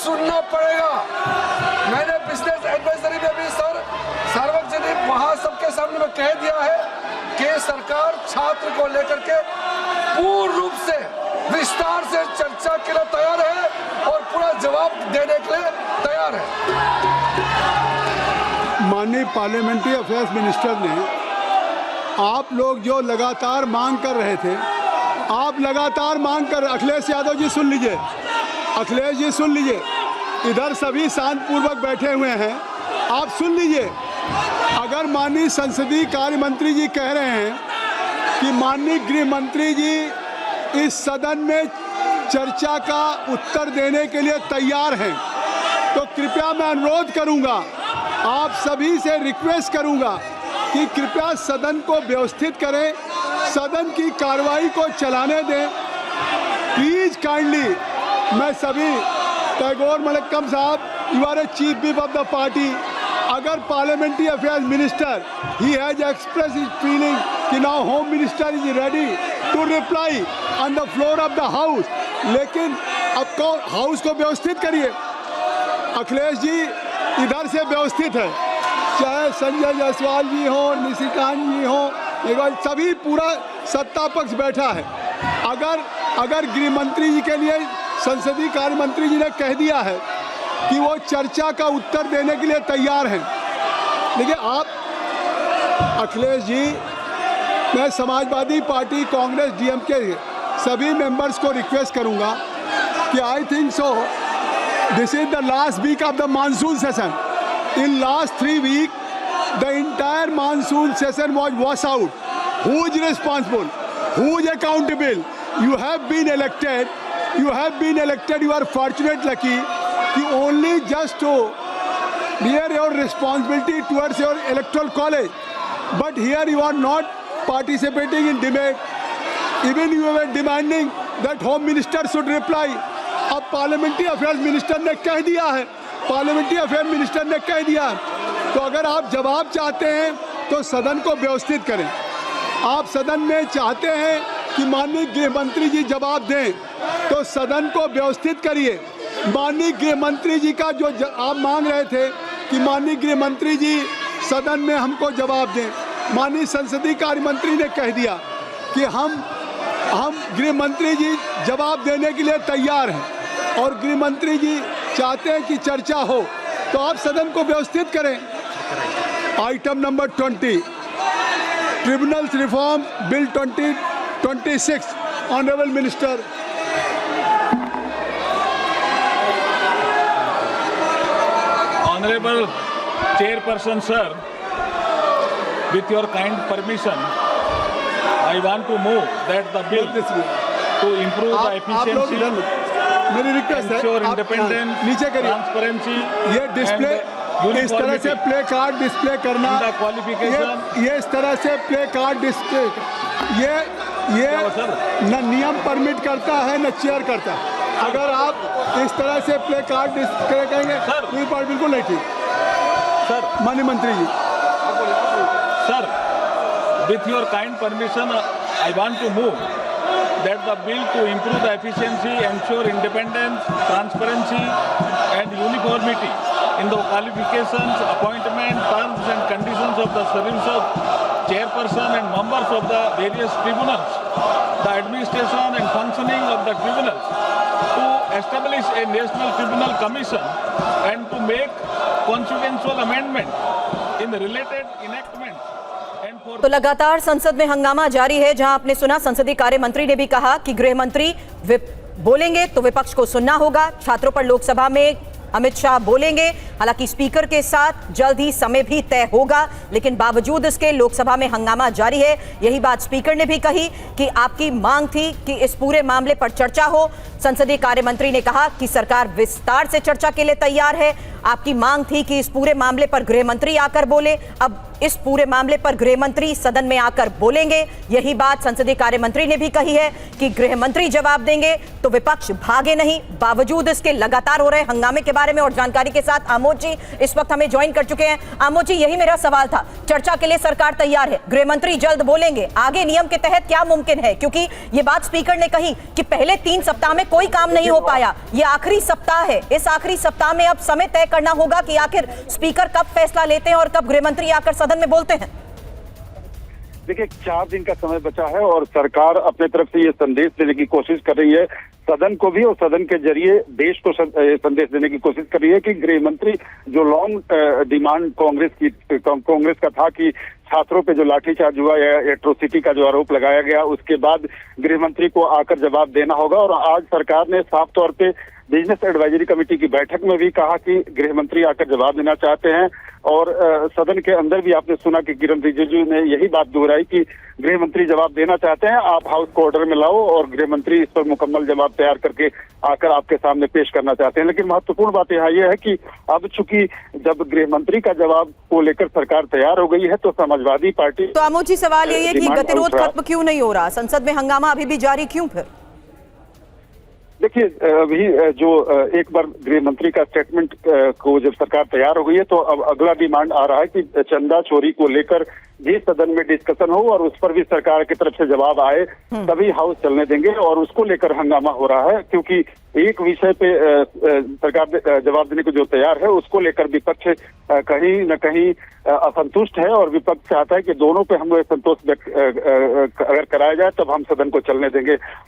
सुनना पड़ेगा। मैंने बिजनेस एडवाइजरी में भी सर सार्वजनिक वहां सबके सामने में कह दिया है कि सरकार छात्र को लेकर के पूर्ण रूप से विस्तार से चर्चा के लिए तैयार है और पूरा जवाब देने के लिए तैयार है। माननीय पार्लियामेंट्री अफेयर्स मिनिस्टर ने आप लोग जो लगातार मांग कर रहे थे, आप लगातार मांग कर, अखिलेश यादव जी सुन लीजिए, अखिलेश जी सुन लीजिए, इधर सभी शांतिपूर्वक बैठे हुए हैं, आप सुन लीजिए। अगर माननीय संसदीय कार्य मंत्री जी कह रहे हैं कि माननीय गृह मंत्री जी इस सदन में चर्चा का उत्तर देने के लिए तैयार हैं, तो कृपया मैं अनुरोध करूंगा, आप सभी से रिक्वेस्ट करूंगा कि कृपया सदन को व्यवस्थित करें, सदन की कार्रवाई को चलाने दें। प्लीज काइंडली, मैं सभी, टैगोर मलक्कम साहब, you are a chief whip of the party, अगर parliamentary affairs minister he has express his feeling कि now home minister is ready to reply on the floor of the house, लेकिन अब को house को व्यवस्थित करिए। अखिलेश जी इधर से व्यवस्थित है, चाहे संजय जायसवाल जी हो, निशिकांत जी हो, सभी पूरा सत्ता पक्ष बैठा है। अगर गृह मंत्री जी के लिए संसदीय कार्य मंत्री जी ने कह दिया है कि वो चर्चा का उत्तर देने के लिए तैयार हैं, देखिए आप अखिलेश जी, मैं समाजवादी पार्टी, कांग्रेस, डीएमके सभी मेंबर्स को रिक्वेस्ट करूंगा कि I think so this is the last week of the monsoon session. In last 3 weeks, the entire monsoon session was washed out. Who is responsible? Who is accountable? You have been elected. You have been elected. You are fortunate, lucky. You only just to bear your responsibility towards your electoral college. But here you are not participating in debate. Even you were demanding that Home Minister should reply. अब parliamentary affairs minister ने कह दिया है, parliamentary affair minister ने कह दिया, तो अगर आप जवाब चाहते हैं तो सदन को व्यवस्थित करें। आप सदन में चाहते हैं कि माननीय गृह मंत्री जी जवाब दें, तो सदन को व्यवस्थित करिए। माननीय गृह मंत्री जी का जो आप मांग रहे थे कि माननीय गृह मंत्री जी सदन में हमको जवाब दें, माननीय संसदीय कार्य मंत्री ने कह दिया कि हम गृह मंत्री जी जवाब देने के लिए तैयार हैं और गृह मंत्री जी चाहते हैं कि चर्चा हो, तो आप सदन को व्यवस्थित करें। Item number 20, tribunals reform bill 2026, honourable minister. Honorable Chairperson, sir, with your kind permission, I want to move that the bill to improve the efficiency, मेरी रिक्वेस्ट है, ensure independence, नीचे करिए, transparency, ये डिस्प्ले इस तरह से प्ले कार्ड डिस्प्ले करना, the qualification, ये इस तरह से प्ले कार्ड डिस्प्ले, ये न नियम परमिट करता है न चेयर करता है। अगर आप इस तरह से प्ले कार्ड डिस्प्ले करेंगे तो ये बात बिल्कुल नहीं ठीक। सर, माननीय मंत्री जी, sir, with your kind permission, I want to move that the bill to improve the efficiency, ensure independence, transparency and uniformity in the qualifications, appointment, terms and conditions of the service of chairperson and members of the various tribunals, the administration and functioning of the tribunals, to establish a national tribunal commission and to make consequential amendment in the related enactments. तो लगातार संसद में हंगामा जारी है, जहां आपने सुना संसदीय कार्य मंत्री ने भी कहा कि गृह मंत्री बोलेंगे तो विपक्ष को सुनना होगा। छात्रों पर लोकसभा में अमित शाह बोलेंगे, हालांकि स्पीकर के साथ जल्द ही समय भी तय होगा, लेकिन बावजूद इसके लोकसभा में हंगामा जारी है। यही बात स्पीकर ने भी कही कि आपकी मांग थी कि इस पूरे मामले पर चर्चा हो। संसदीय कार्य मंत्री ने कहा कि सरकार विस्तार से चर्चा के लिए तैयार है। आपकी मांग थी कि इस पूरे मामले पर गृह मंत्री आकर बोले। अब इस पूरे मामले पर गृह मंत्री सदन में आकर बोलेंगे। यही बात संसदीय कार्य मंत्री ने भी कही है कि गृह मंत्री जवाब देंगे तो विपक्ष भागे नहीं। बावजूद इसके लगातार हो रहे हंगामे के बारे में और जानकारी के साथ आमोद जी इस वक्त हमें ज्वाइन कर चुके हैं। आमोद जी, यही मेरा सवाल था। चर्चा के लिए सरकार तैयार है, गृह मंत्री जल्द बोलेंगे, आगे नियम के तहत क्या मुमकिन है? क्योंकि ये बात स्पीकर ने कही कि पहले 3 सप्ताह में कोई काम नहीं हो पाया, ये आखिरी सप्ताह है। इस आखिरी सप्ताह में अब समय तय करना होगा कि आखिर स्पीकर कब फैसला लेते हैं और कब गृह मंत्री आकर सदन में बोलते हैं। देखिए, 4 दिन का समय बचा है और सरकार अपने तरफ से ये संदेश देने की कोशिश कर रही है सदन को भी, और सदन के जरिए देश को संदेश देने की कोशिश कर रही है कि गृह मंत्री जो लॉन्ग डिमांड कांग्रेस का था कि छात्रों पे जो लाठीचार्ज हुआ या एट्रोसिटी का जो आरोप लगाया गया, उसके बाद गृह मंत्री को आकर जवाब देना होगा। और आज सरकार ने साफ तौर पे बिजनेस एडवाइजरी कमेटी की बैठक में भी कहा कि गृह मंत्री आकर जवाब देना चाहते हैं। और सदन के अंदर भी आपने सुना कि किरण रिजिजू ने यही बात दोहराई कि गृह मंत्री जवाब देना चाहते हैं, आप हाउस को ऑर्डर में लाओ और गृह मंत्री इस पर मुकम्मल जवाब तैयार करके आकर आपके सामने पेश करना चाहते हैं। लेकिन महत्वपूर्ण बात यहाँ यह है कि अब चूंकि जब गृह मंत्री का जवाब को लेकर सरकार तैयार हो गई है तो समाजवादी पार्टी। तो आमोद जी, सवाल यही है कि गतिरोध खत्म क्यों नहीं हो रहा? संसद में हंगामा अभी भी जारी क्यों? फिर देखिए, अभी जो एक बार गृह मंत्री का स्टेटमेंट को जब सरकार तैयार हो गई है तो अब अगला डिमांड आ रहा है कि चंदा चोरी को लेकर भी सदन में डिस्कशन हो और उस पर भी सरकार की तरफ से जवाब आए तभी हाउस चलने देंगे। और उसको लेकर हंगामा हो रहा है क्योंकि एक विषय पे सरकार जवाब देने को जो तैयार है उसको लेकर विपक्ष कहीं न कहीं असंतुष्ट है और विपक्ष चाहता है कि दोनों पे हम संतोष अगर कराया जाए तब हम सदन को चलने देंगे।